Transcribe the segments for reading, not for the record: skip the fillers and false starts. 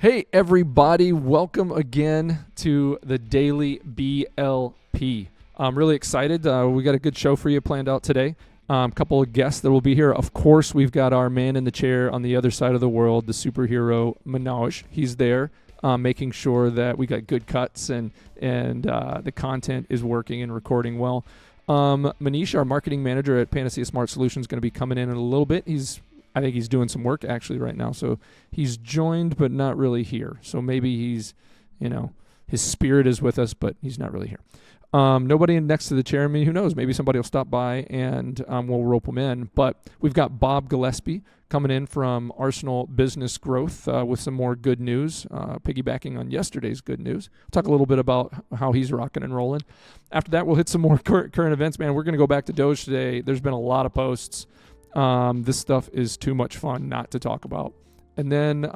Hey, everybody. Welcome again to the Daily BLP. I'm really excited. We got a good show for you planned out today. A couple of guests that will be here. Of course, we've got our man in the chair on the other side of the world, the superhero Manoj. He's there making sure that we got good cuts and the content is working and recording well. Manish, our marketing manager at Panacea Smart Solutions, is going to be coming in a little bit. I think he's doing some work actually right now. So he's joined, but not really here. So maybe he's, his spirit is with us, but he's not really here. Nobody next to the chair. I mean, who knows? Maybe somebody will stop by and we'll rope them in. But we've got Bob Gillespie coming in from Arsenal Business Growth with some more good news, piggybacking on yesterday's good news. We'll talk a little bit about how he's rocking and rolling. After that, we'll hit some more current events. Man, we're going to go back to Doge today. There's been a lot of posts. This stuff is too much fun not to talk about. And then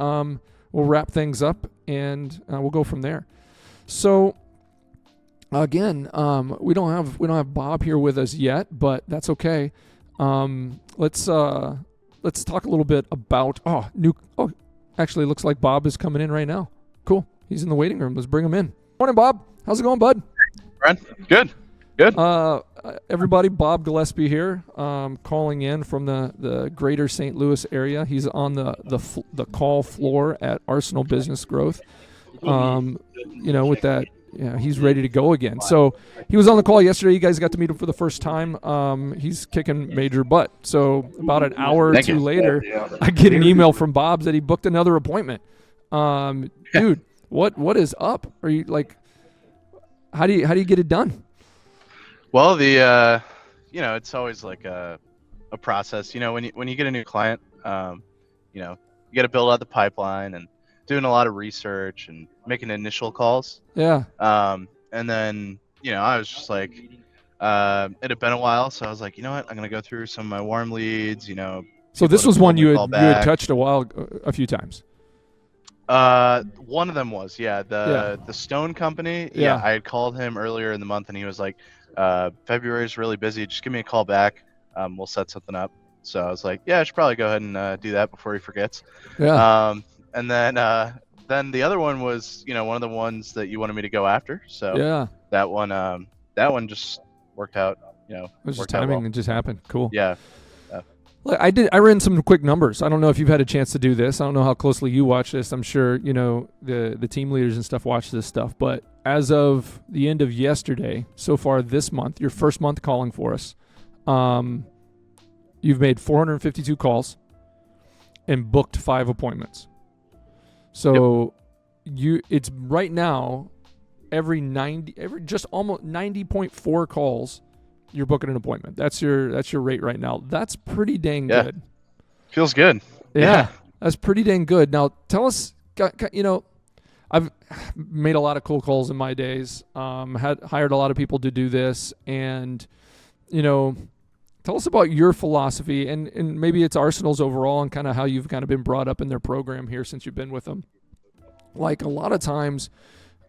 we'll wrap things up and we'll go from there. So again, we don't have Bob here with us yet, but that's okay. Let's talk a little bit about actually it looks like Bob is coming in right now. Cool. He's in the waiting room. Let's bring him in. Morning, Bob. How's it going, bud? Brent, good. Everybody, Bob Gillespie here, calling in from the greater St. Louis area. He's on the call floor at Arsenal Business Growth. With that, he's ready to go again. So he was on the call yesterday. You guys got to meet him for the first time. He's kicking major butt. So about an hour or two later, I get an email from Bob that he booked another appointment. Dude, what is up? Are you like, how do you get it done? Well, it's always like a process. When you get a new client, you got to build out the pipeline and doing a lot of research and making initial calls. Yeah. And then, I was just like, it had been a while, so I was like, you know what, I'm gonna go through some of my warm leads. So this was one you had touched a few times. One of them was the Stone Company. Yeah, I had called him earlier in the month, and he was like, February is really busy. Just give me a call back. We'll set something up. So I was like, yeah, I should probably go ahead and do that before he forgets. Yeah. And then the other one was, one of the ones that you wanted me to go after. So yeah, that one just worked out. It was just timing. Well. It just happened. Cool. Yeah. I ran some quick numbers. I don't know if you've had a chance to do this. I don't know how closely you watch this. I'm sure, the team leaders and stuff watch this stuff. But as of the end of yesterday, so far this month, your first month calling for us, you've made 452 calls and booked 5 appointments. So it's right now every just almost 90.4 calls, you're booking an appointment. That's your rate right now. That's pretty dang good. Feels good. Yeah, that's pretty dang good. Now tell us, I've made a lot of cold calls in my days. Had hired a lot of people to do this, and tell us about your philosophy and maybe it's Arsenal's overall and kind of how you've kind of been brought up in their program here since you've been with them. Like a lot of times,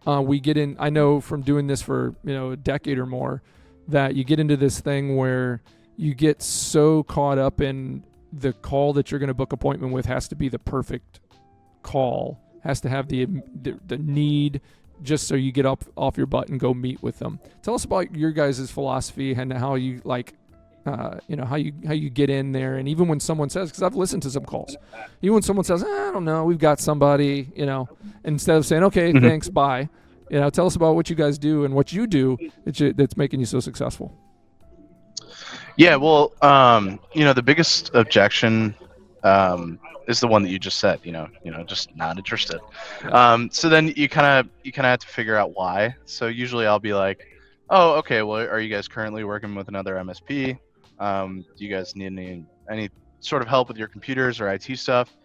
we get in. I know from doing this for a decade or more, that you get into this thing where you get so caught up in the call that you're going to book appointment with has to be the perfect call, has to have the need just so you get up off your butt and go meet with them. Tell us about your guys' philosophy and how you how you get in there. And even when someone says, because I've listened to some calls, even when someone says, I don't know, we've got somebody, instead of saying, okay, thanks, bye. Tell us about what you guys do and what you do that's making you so successful. Yeah, well, the biggest objection is the one that you just said. Just not interested. So then you kind of have to figure out why. So usually I'll be like, oh, okay, well, are you guys currently working with another MSP? Do you guys need any sort of help with your computers or IT stuff?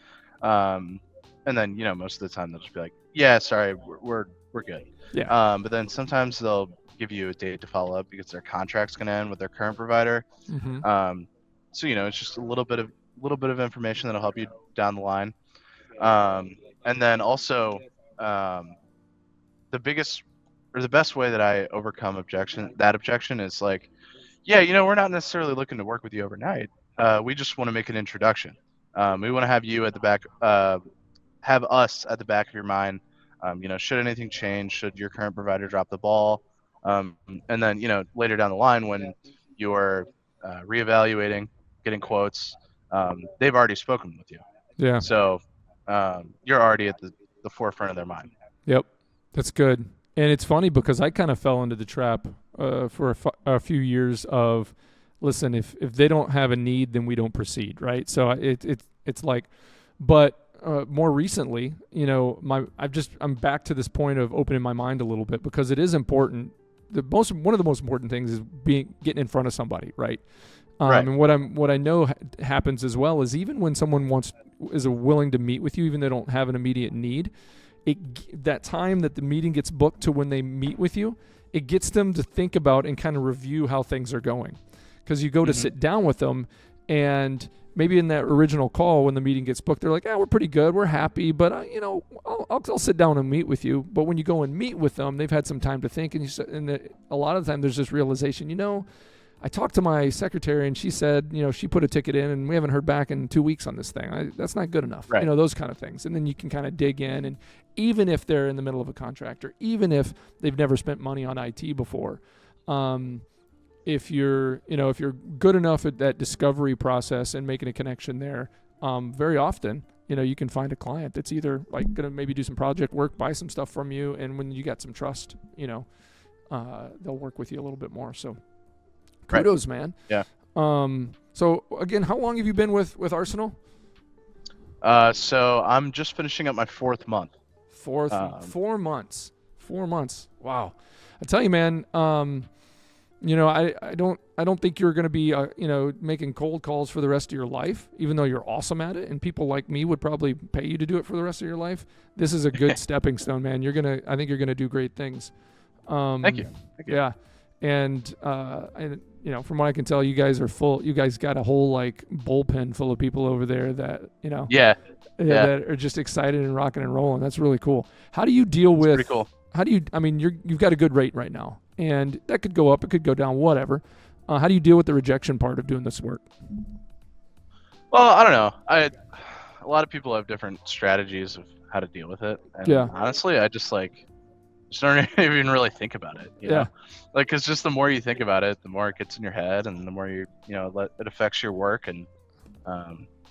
And then most of the time they'll just be like, yeah, sorry, we're good. Yeah. But then sometimes they'll give you a date to follow up because their contract's going to end with their current provider. Mm-hmm. So it's just a little bit of information that'll help you down the line. And then also the biggest or the best way that I overcome that objection is like, yeah, we're not necessarily looking to work with you overnight. We just want to make an introduction. We want to have you at the back have us at the back of your mind. Should anything change, should your current provider drop the ball, and then later down the line when you're reevaluating, getting quotes, they've already spoken with you, Yeah. so you're already at the forefront of their mind. Yep. That's good. And it's funny because I kind of fell into the trap for a few years of, listen, if they don't have a need, then we don't proceed, right? So it's like, but more recently, I'm back to this point of opening my mind a little bit because it is important. One of the most important things is getting in front of somebody, right? Right. And what I know happens as well is even when someone is willing to meet with you, even though they don't have an immediate need, that time that the meeting gets booked to when they meet with you, it gets them to think about and kind of review how things are going. Because you go to sit down with them, and maybe in that original call when the meeting gets booked, they're like, we're pretty good, we're happy, but I'll sit down and meet with you. But when you go and meet with them, they've had some time to think, and a lot of the time there's this realization, I talked to my secretary and she said, she put a ticket in and we haven't heard back in 2 weeks on this thing. That's not good enough. Right. Those kind of things. And then you can kind of dig in, and even if they're in the middle of a contract, or even if they've never spent money on IT before, if you're good enough at that discovery process and making a connection there, very often, you can find a client that's either like going to maybe do some project work, buy some stuff from you. And when you got some trust, they'll work with you a little bit more. So kudos, right. Man. Yeah. So again, how long have you been with Arsenal? So I'm just finishing up my 4th month. 4 months. 4 months. Wow. I tell you, man, I don't think you're going to be, making cold calls for the rest of your life, even though you're awesome at it. And people like me would probably pay you to do it for the rest of your life. This is a good stepping stone, man. I think you're going to do great things. Thank you. Yeah. And from what I can tell, you guys are full. You guys got a whole like bullpen full of people over there that, Yeah. that are just excited and rocking and rolling. That's really cool. How do you deal with, pretty cool. You've got a good rate right now, and that could go up, it could go down, whatever. How do you deal with the rejection part of doing this work? Well, I don't know. A lot of people have different strategies of how to deal with it. And Yeah. honestly, I just don't even really think about it. You know? Like, cause just the more you think about it, the more it gets in your head, and the more it affects your work and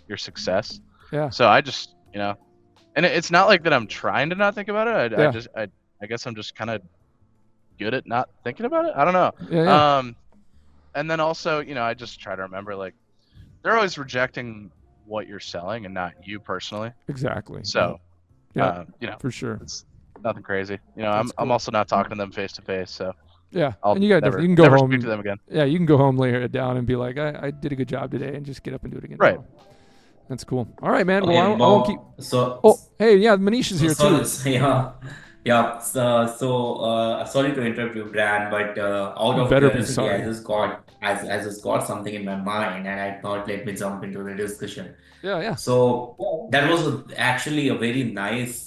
your success. Yeah. So I just, and it's not like that I'm trying to not think about it. I guess I'm just kind of good at not thinking about it. I don't know. Yeah. And then also, I just try to remember, like, they're always rejecting what you're selling and not you personally. Exactly. So, for sure. It's nothing crazy. That's cool. I'm also not talking to them face to face. So yeah, I'll and you can go never home. Speak to them again. Yeah, you can go home, lay your head down, and be like, I did a good job today, and just get up and do it again. Right. Tomorrow. That's cool. All right, man. Okay, Well, I won't keep. so Oh, hey, yeah, Manish is here too. yeah, yeah. Sorry to interrupt you, Brad, but out You of better be curiosity, sorry. I just got something in my mind, and I thought let me jump into the discussion. Yeah. So that was actually a very nice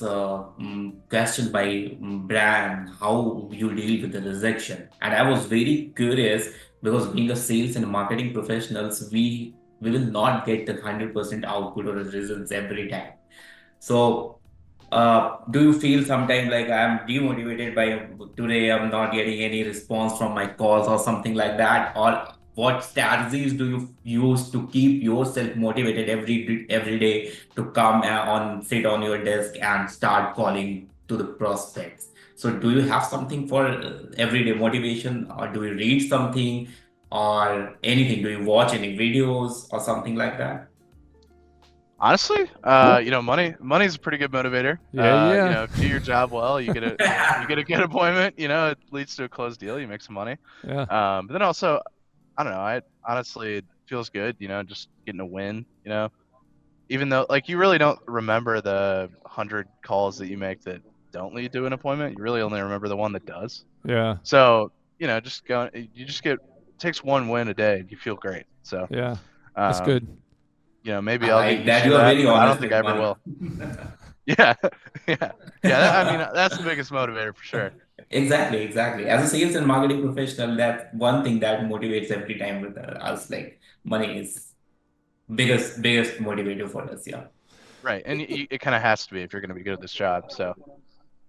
question by Brian, how you deal with the rejection. And I was very curious because being a sales and marketing professionals, we will not get the 100% output or results every time. So do you feel sometimes like I'm demotivated by today, I'm not getting any response from my calls or something like that? Or what strategies do you use to keep yourself motivated every day to come sit on your desk and start calling to the prospects? So do you have something for everyday motivation, or do you read something or anything? Do you watch any videos or something like that? Honestly, money's a pretty good motivator. Yeah. If you do your job well, you get a good appointment. It leads to a closed deal. You make some money. Yeah. But then also, I don't know. Honestly, it feels good. Just getting a win. Even though like you really don't remember the 100 calls that you make that don't lead to an appointment. You really only remember the one that does. Yeah. So just going. You just it takes one win a day, and you feel great. So yeah, that's good. Maybe I I'll like get used that to you are that, very but I don't honest think with I ever will. money. Yeah, yeah. That's the biggest motivator for sure. Exactly. As a sales and marketing professional, that's one thing that motivates every time with us. Like money is biggest motivator for us. Yeah. Right, and it kind of has to be if you're going to be good at this job. So,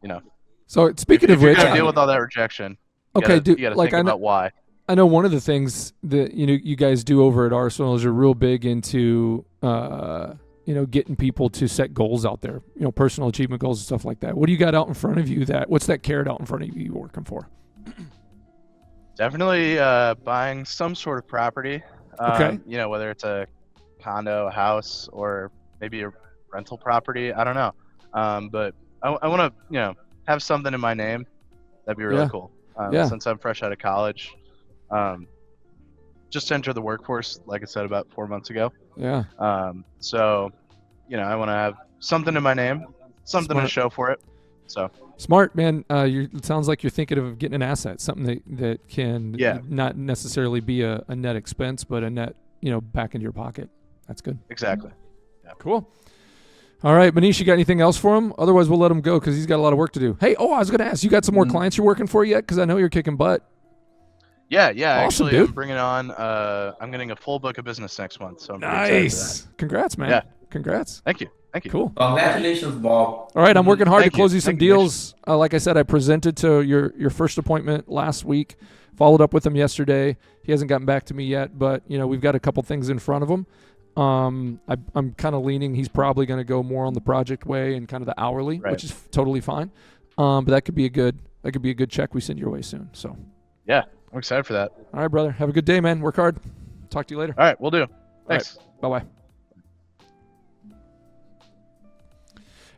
you know, So speaking if of you're which, going to deal with all that rejection, you okay, gotta, you gotta like think about why. I know one of the things that you guys do over at Arsenal is you're real big into getting people to set goals out there, personal achievement goals and stuff like that. What do you got out in front of you? What's that carrot out in front of you you're working for? Definitely buying some sort of property. Okay. Whether it's a condo, a house, or maybe a rental property. I don't know. But I want to, have something in my name. That'd be really Yeah. cool. Yeah. Since I'm fresh out of college, just entered the workforce, like I said, about 4 months ago. Yeah. So, I want to have something in my name, something Smart. to show for it. So. Smart, man. It sounds like you're thinking of getting an asset, something that can not necessarily be a net expense, but a net, back into your pocket. That's good. Exactly. Yeah. Cool. All right, Manish, you got anything else for him? Otherwise, we'll let him go because he's got a lot of work to do. Hey, I was going to ask, you got some more clients you're working for yet? Because I know you're kicking butt. Yeah. Awesome, Actually, dude. I'm bringing on. I'm getting a full book of business next month, so I'm pretty excited for that. Congrats, man. Yeah. Congrats. Thank you. Cool. Congratulations, Bob. All right, I'm working hard to close you some Thank you, deals. Like I said, I presented to your first appointment last week. Followed up with him yesterday. He hasn't gotten back to me yet, but we've got a couple things in front of him. I'm kind of leaning he's probably going to go more on the project way and kind of the hourly, Right. which is totally fine. But that could be a good check we send your way soon. So Yeah, I'm excited for that. all right, brother. Have a good day, man. Work hard. Talk to you later. All right, we'll do. Thanks. Bye-bye.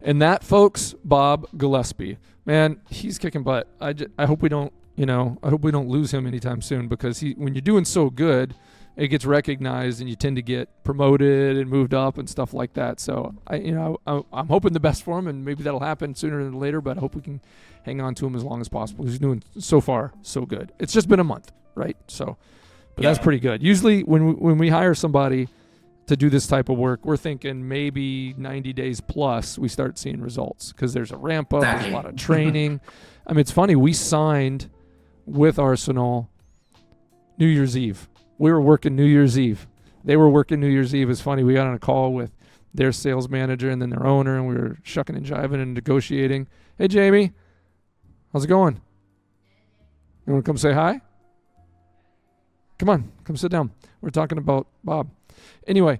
And that, folks, Bob Gillespie. Man, he's kicking butt. I hope we don't, I hope we don't lose him anytime soon because when you're doing so good, it gets recognized and you tend to get promoted and moved up and stuff like that. So I'm hoping the best for him, and maybe that'll happen sooner than later, but I hope we can hang on to him as long as possible. He's doing so far so good. It's just been a month, right? So, but that's pretty good. Usually when we hire somebody to do this type of work, we're thinking maybe 90 days plus we start seeing results because there's a ramp up, there's a lot of training. I mean, it's funny. We signed with Arsenal New Year's Eve. We were working New Year's Eve. They were working New Year's Eve. It's funny. We got on a call with their sales manager and then their owner, and we were shucking and jiving and negotiating. Hey, Jamie, how's it going? You want to come say hi? Come on, come sit down. We're talking about Bob. Anyway,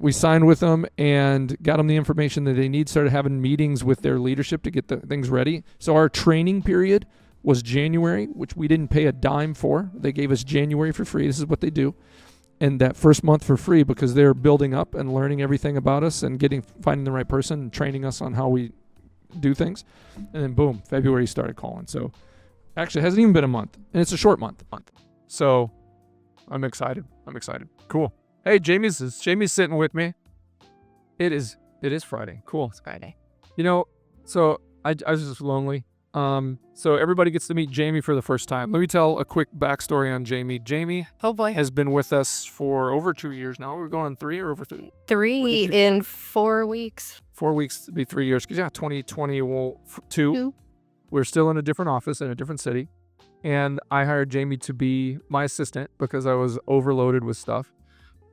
we signed with them and got them the information that they need, started having meetings with their leadership to get the things ready. So our training period was January, which we didn't pay a dime for. They gave us January for free. This is what they do. And that first month for free because they're building up and learning everything about us and finding the right person and training us on how we do things. And then boom, February started calling. So actually it hasn't even been a month, and it's a short month. So I'm excited. Cool. Hey, Jamie's sitting with me. It is Friday. Cool. It's Friday. So I was just lonely. So everybody gets to meet Jammie for the first time. Let me tell a quick backstory on Jammie. Jammie Oh boy. has been with us for over 2 years now. We're going on 3 or over 3? 3 in 4 weeks. 4 weeks to be 3 years. Because 2022. Two. We're still in a different office in a different city. And I hired Jammie to be my assistant because I was overloaded with stuff.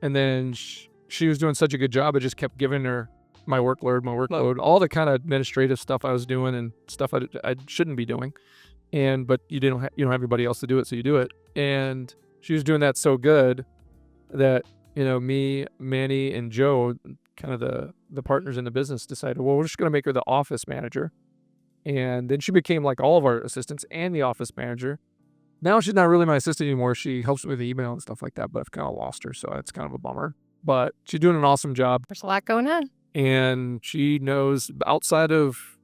And then she was doing such a good job, I just kept giving her my workload, all the kind of administrative stuff I was doing and stuff I shouldn't be doing. But you don't have anybody else to do it, so you do it. And she was doing that so good that, me, Manny, and Joe, kind of the partners in the business, decided, well, we're just going to make her the office manager. And then she became like all of our assistants and the office manager. Now she's not really my assistant anymore. She helps me with email and stuff like that, but I've kind of lost her, so it's kind of a bummer. But she's doing an awesome job. There's a lot going on. And she knows, outside of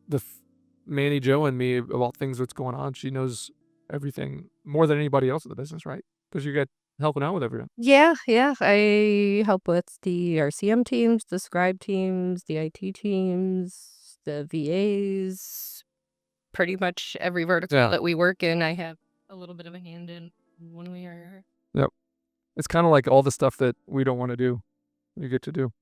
Manny, Joe, and me about things that's going on, she knows everything more than anybody else in the business, right? Because you get helping out with everything. Yeah. I help with the RCM teams, the scribe teams, the IT teams, the VAs, pretty much every vertical that we work in. I have a little bit of a hand in one way or another. Yep. It's kind of like all the stuff that we don't want to do, you get to do.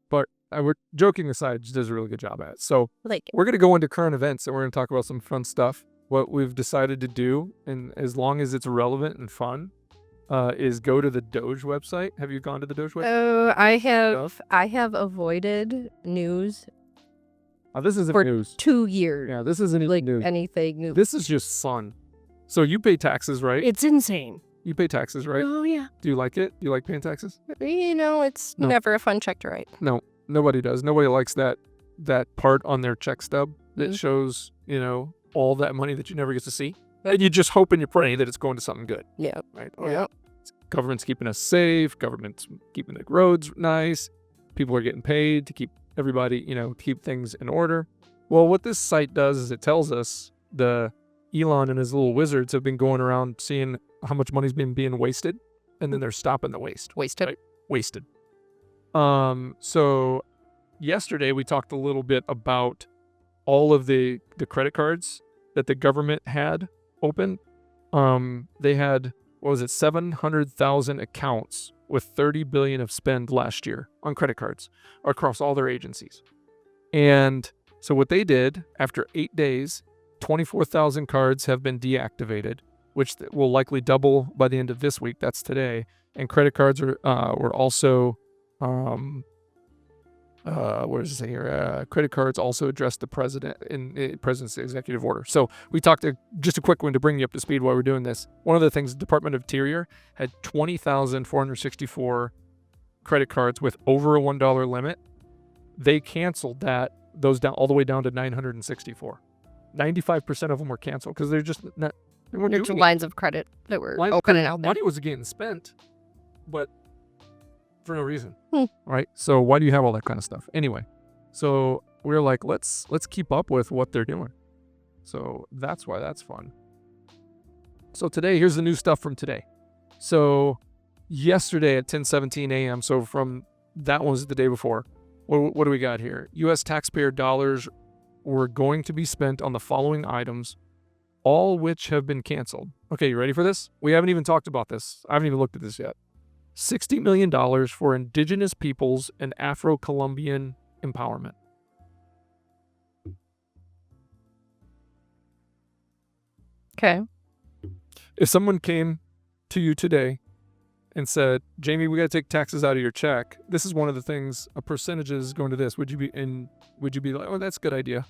But we're joking aside, she does a really good job at it. So we're going to go into current events and we're going to talk about some fun stuff, what we've decided to do. And as long as it's relevant and fun, is go to the Doge website. Have you gone to the Doge website? Oh, I have avoided news This isn't for news. 2 years. Yeah, this isn't Like news. anything new. This is just fun. So you pay taxes, right? It's insane. You pay taxes, right? Oh, yeah. Do you like it? Do you like paying taxes? It's No. never a fun check to write. No, nobody does. Nobody likes that part on their check stub that Mhm. shows, all that money that you never get to see. And you just hope and you pray that it's going to something good, Yeah. right? Oh, yeah. Government's keeping us safe. Government's keeping the roads nice. People are getting paid to keep everybody, keep things in order. Well, what this site does is it tells us Elon and his little wizards have been going around seeing how much money's been being wasted, and then they're stopping the waste. Wasted. Right. Wasted. So yesterday we talked a little bit about all of the credit cards that the government had open. They had, 700,000 accounts with 30 billion of spend last year on credit cards across all their agencies. And so what they did, after 8 days, 24,000 cards have been deactivated, which will likely double by the end of this week. That's today. And credit cards were also, what does it say here? Credit cards also addressed the president in president's executive order. So we talked just a quick one to bring you up to speed while we're doing this. One of the things, the Department of Interior had 20,464 credit cards with over a $1 limit. They canceled those down all the way down to 964. 95% of them were canceled because they're just not. They weren't There's doing it. lines of credit that were Lines of open and out there. Money was getting spent, but for no reason, Hmm. right? So why do you have all that kind of stuff? Anyway, so we're like, let's keep up with what they're doing. So that's why that's fun. So today, here's the new stuff from today. So yesterday at 10:17 a.m., so from that was the day before, what do we got here? U.S. taxpayer dollars were going to be spent on the following items, all which have been canceled. Okay, you ready for this? We haven't even talked about this. I haven't even looked at this yet. $60 million for indigenous peoples and Afro-Colombian empowerment. Okay. If someone came to you today and said, Jammie, we got to take taxes out of your check, this is one of the things, a percentage is going to this. Would you be like, oh, that's a good idea?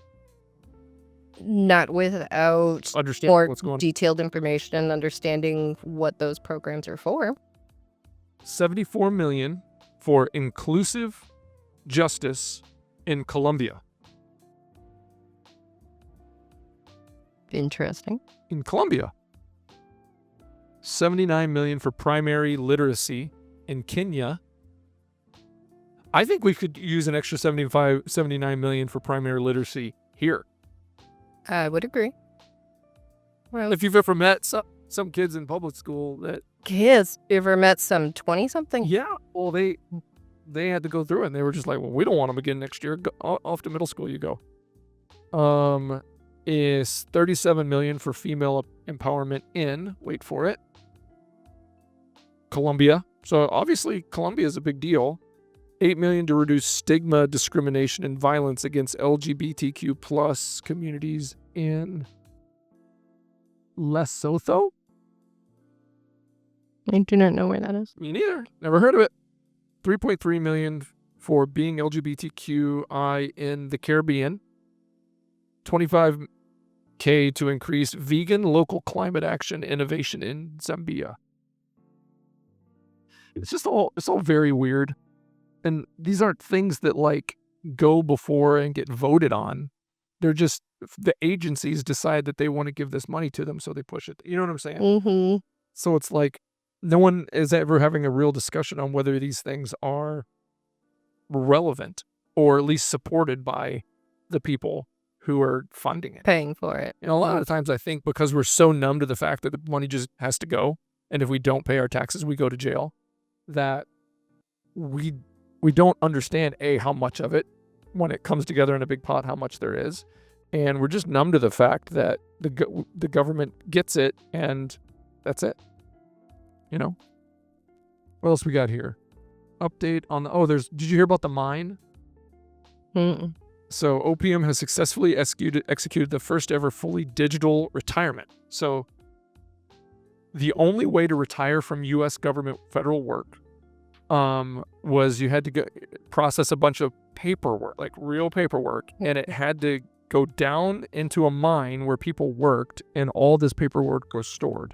Not without Understand more what's going on. detailed information and understanding what those programs are for. $74 million for inclusive justice in Colombia. Interesting. In Colombia. $79 million for primary literacy in Kenya. I think we could use an extra $79 million for primary literacy here. I would agree. Well, If you've ever met some kids in public school that, kids, you ever met some 20-something? yeah, well, they had to go through it, and they were just like, well, we don't want them again next year. Off to middle school you go. Is $37 million for female empowerment in, wait for it, Colombia. So obviously Colombia is a big deal. $8 million to reduce stigma, discrimination, and violence against LGBTQ plus communities in Lesotho. I do not know where that is. Me neither. Never heard of it. $3.3 million for being LGBTQI in the Caribbean. $25K to increase vegan local climate action innovation in Zambia. It's all very weird. And these aren't things that go before and get voted on. They're just the agencies decide that they want to give this money to them, so they push it. You know what I'm saying? Mm-hmm. So it's like no one is ever having a real discussion on whether these things are relevant or at least supported by the people who are funding it. Paying for it. A lot of times I think because we're so numb to the fact that the money just has to go, and if we don't pay our taxes, we go to jail, that we don't understand, how much of it, when it comes together in a big pot, how much there is. And we're just numb to the fact that the government gets it, and that's it. What else we got here? Update on did you hear about the mine? Mm-mm. So OPM has successfully executed the first ever fully digital retirement. So the only way to retire from U.S. government federal work was you had to go process a bunch of paperwork, like real paperwork, and it had to go down into a mine where people worked, and all this paperwork was stored.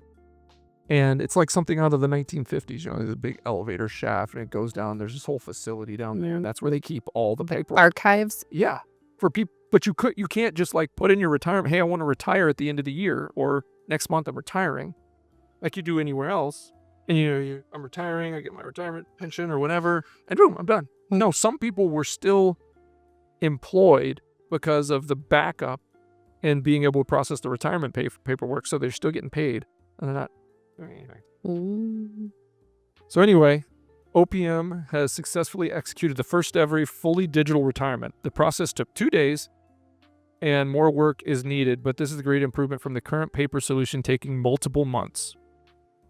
And it's like something out of the 1950s, there's a big elevator shaft, and it goes down. There's this whole facility down there, and that's where they keep all the paperwork. Archives. Yeah, for people, but you can't just like put in your retirement. Hey, I want to retire at the end of the year, or next month I'm retiring, like you do anywhere else. And I'm retiring, I get my retirement pension or whatever, and boom, I'm done. No, some people were still employed because of the backup and being able to process the retirement paperwork, so they're still getting paid, and they're not doing anything. So anyway, OPM has successfully executed the first ever fully digital retirement. The process took 2 days, and more work is needed, but this is a great improvement from the current paper solution taking multiple months.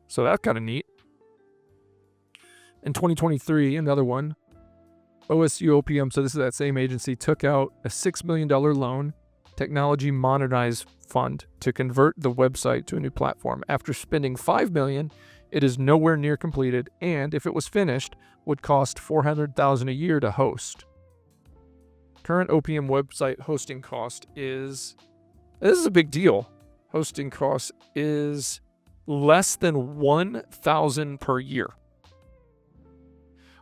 So that's kind of neat. In 2023, another one, OSU OPM, so this is that same agency, took out a $6 million loan, Technology Modernize Fund, to convert the website to a new platform. After spending $5 million, it is nowhere near completed, and if it was finished, would cost $400,000 a year to host. Current OPM website hosting cost is, this is a big deal. Hosting cost is less than $1,000 per year.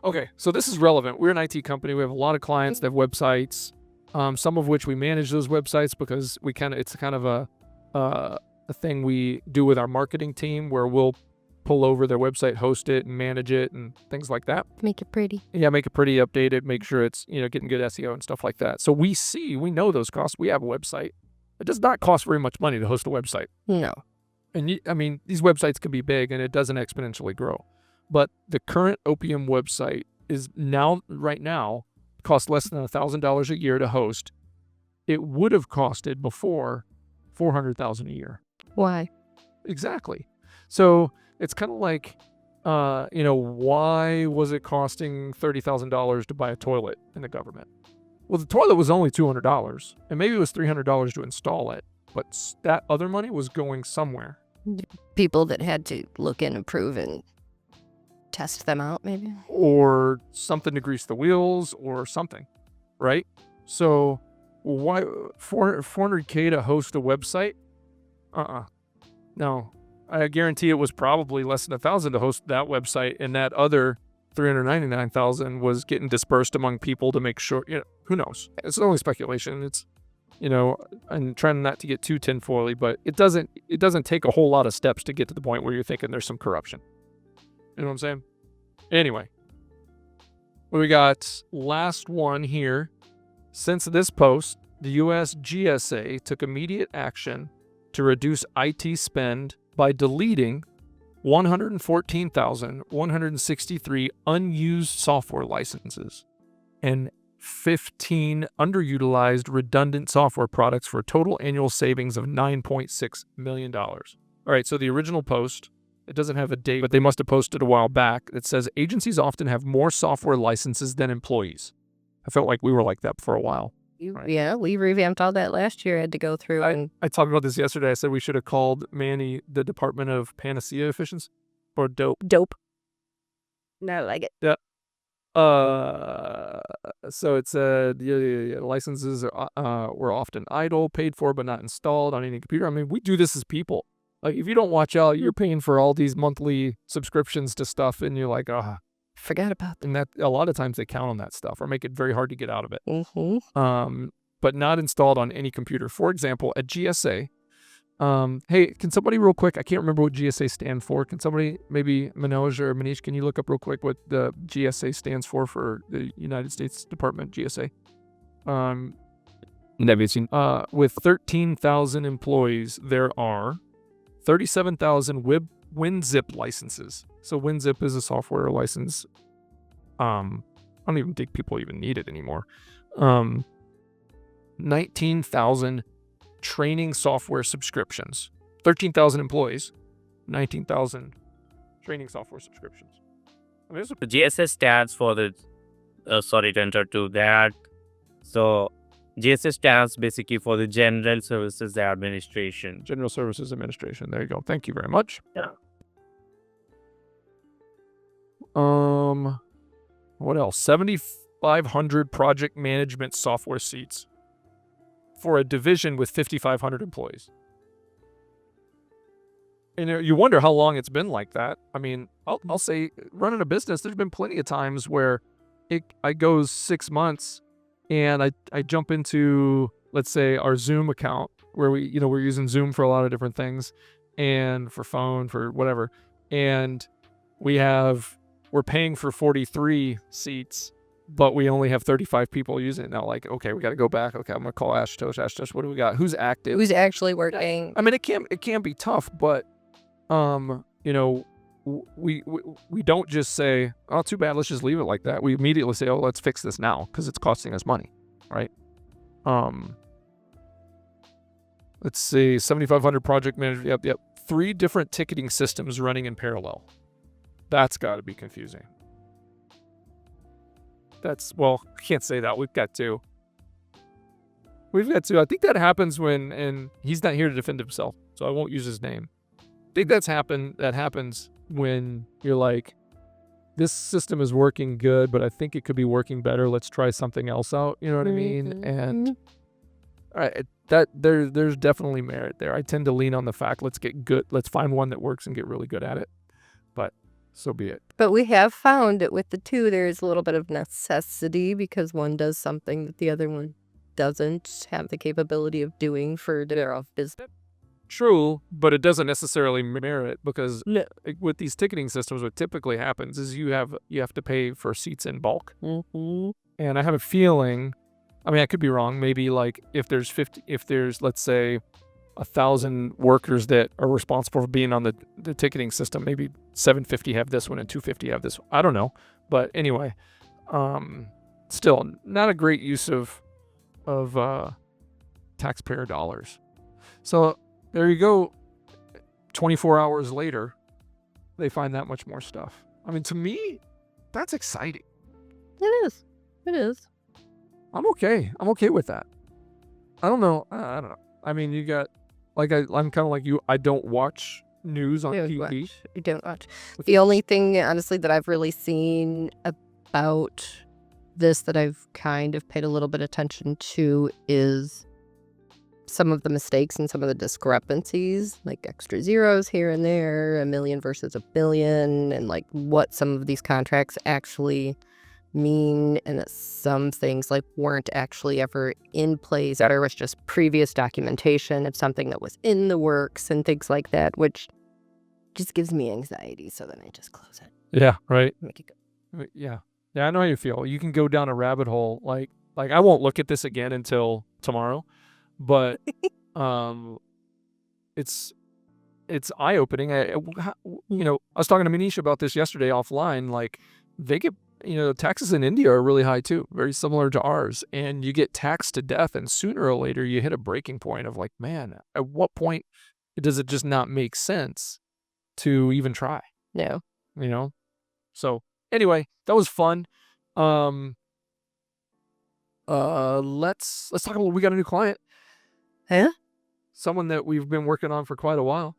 Okay, so this is relevant. We're an IT company. We have a lot of clients that have websites, some of which we manage those websites because it's kind of a thing we do with our marketing team where we'll pull over their website, host it, and manage it, and things like that. Make it pretty. Yeah, make it pretty, update it, make sure it's getting good SEO and stuff like that. So we know those costs. We have a website. It does not cost very much money to host a website. No. And these websites can be big, and it doesn't exponentially grow. But the current OPM website is right now, costs less than $1,000 a year to host. It would have costed before $400,000 a year. Why? Exactly. So it's kind of like, why was it costing $30,000 to buy a toilet in the government? Well, the toilet was only $200, and maybe it was $300 to install it, but that other money was going somewhere. People that had to look in, approve, and test them out, maybe? Or something to grease the wheels or something, right? So why $400K to host a website? No. I guarantee it was probably less than $1,000 to host that website, and that other $399,000 was getting dispersed among people to make sure, who knows? It's only speculation. It's, I'm trying not to get too tinfoily, but it doesn't take a whole lot of steps to get to the point where you're thinking there's some corruption. You know what I'm saying? Anyway, we got last one here. Since this post, the U.S. GSA took immediate action to reduce IT spend by deleting 114,163 unused software licenses and 15 underutilized redundant software products for a total annual savings of $9.6 million. All right, so the original post, it doesn't have a date, but they must have posted a while back. It says agencies often have more software licenses than employees. I felt like we were like that for a while. Right. Yeah, we revamped all that last year. I had to go through I talked about this yesterday. I said we should have called Manny the Department of Panacea Efficiency or Dope. Dope. No, I like it. Yeah. So it said licenses were often idle, paid for but not installed on any computer. We do this as people. Like, if you don't watch out, you're paying for all these monthly subscriptions to stuff, and you're like, forgot about that. And that a lot of times they count on that stuff or make it very hard to get out of it. Mm-hmm. But not installed on any computer. For example, at GSA, hey, can somebody real quick, I can't remember what GSA stands for. Can somebody, maybe Manoj or Manish, can you look up real quick what the GSA stands for the United States Department, GSA? With 13,000 employees, there are 37,000 WinZip licenses. So WinZip is a software license. I don't even think people even need it anymore. 19,000 training software subscriptions. 13,000 employees, 19,000 training software subscriptions. The GSS stands for the, sorry to interrupt to that. So GSS stands basically for the General Services Administration. General Services Administration. There you go. Thank you very much. Yeah. What else? 7,500 project management software seats for a division with 5,500 employees. And you wonder how long it's been like that. I mean, I'll say running a business, there's been plenty of times where I goes 6 months and I jump into, let's say, our Zoom account where we're using Zoom for a lot of different things and for phone, for whatever. And we're paying for 43 seats, but we only have 35 people using it now. Like, okay, we got to go back. Okay, I'm going to call Ashutosh. Ashutosh, what do we got? Who's active? Who's actually working? I mean, it can be tough, but we don't just say, oh, too bad, let's just leave it like that. We immediately say, oh, let's fix this now because it's costing us money, right? Let's see, 7,500 project managers. Yep. 3 different ticketing systems running in parallel. That's got to be confusing. I can't say that. We've got 2. I think that happens and he's not here to defend himself, so I won't use his name. I think that happens when you're like, this system is working good, but I think it could be working better. Let's try something else out. You know what I mean? And all right, there's definitely merit there. I tend to lean on the fact, let's find one that works and get really good at it. But so be it. But we have found that with the 2, there's a little bit of necessity because one does something that the other one doesn't have the capability of doing for their off business. True, but it doesn't necessarily merit because with these ticketing systems, what typically happens is you have to pay for seats in bulk. Mm-hmm. And I have a feeling, I mean, I could be wrong. Maybe like if there's let's say 1,000 workers that are responsible for being on the ticketing system, maybe 750 have this one and 250 have this one. I don't know. But anyway, still not a great use of taxpayer dollars. So there you go. 24 hours later, they find that much more stuff. I mean, to me, that's exciting. It is. I'm okay with that. I don't know. I mean, you got, like, I'm kind of like you. I don't watch news on TV. I don't watch. The only thing, honestly, that I've really seen about this that I've kind of paid a little bit of attention to is some of the mistakes and some of the discrepancies, like extra zeros here and there, a million versus a billion, and like what some of these contracts actually mean, and that some things like weren't actually ever in place. There was just previous documentation of something that was in the works and things like that, which just gives me anxiety. So then I just close it. Yeah, right. Make it go. Yeah, I know how you feel. You can go down a rabbit hole. Like I won't look at this again until tomorrow, but it's eye opening. I was talking to Manish about this yesterday offline. Like they get, taxes in India are really high too, very similar to ours, and you get taxed to death, and sooner or later you hit a breaking point of like, man, at what point does it just not make sense to even try? No. So anyway, that was fun. Let's talk about, we got a new client. Huh? Someone that we've been working on for quite a while.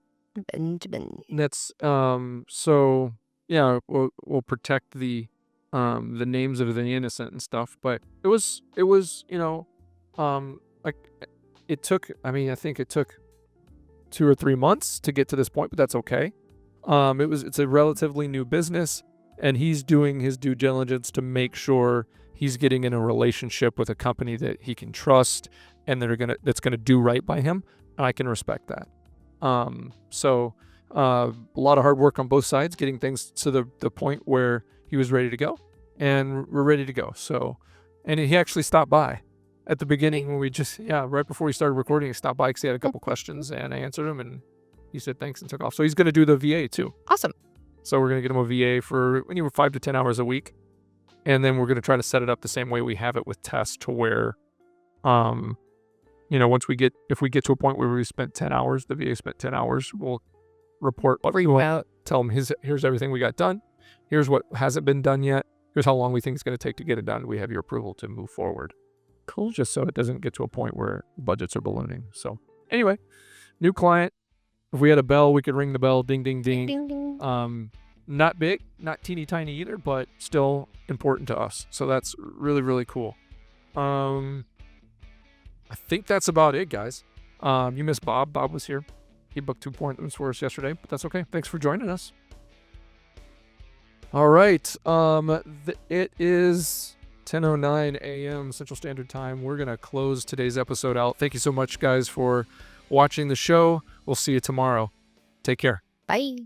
Benjamin. That's so yeah, we'll protect the names of the innocent and stuff, but it was like it took, I think it took 2 or 3 months to get to this point, but that's okay. It's a relatively new business, and he's doing his due diligence to make sure he's getting in a relationship with a company that he can trust and that's gonna do right by him. And I can respect that. So a lot of hard work on both sides, getting things to the point where he was ready to go, and we're ready to go. So, and he actually stopped by at the beginning when right before we started recording, he stopped by because he had a couple questions, and I answered him, and he said thanks and took off. So he's going to do the VA too. Awesome. So we're going to get him a VA for anywhere 5 to 10 hours a week. And then we're going to try to set it up the same way we have it with Tess, to where, if we get to a point where we spent 10 hours, the VA spent 10 hours, we'll report what we want, tell him here's everything we got done. Here's what hasn't been done yet. Here's how long we think it's going to take to get it done. We have your approval to move forward. Cool. Just so it doesn't get to a point where budgets are ballooning. So anyway, new client. If we had a bell, we could ring the bell. Ding, ding, ding. Ding, ding. Not big, not teeny tiny either, but still important to us. So that's really, really cool. I think that's about it, guys. You missed Bob. Bob was here. He booked 2 points for us yesterday, but that's okay. Thanks for joining us. All right. It is 10:09 a.m. Central Standard Time. We're going to close today's episode out. Thank you so much, guys, for watching the show. We'll see you tomorrow. Take care. Bye.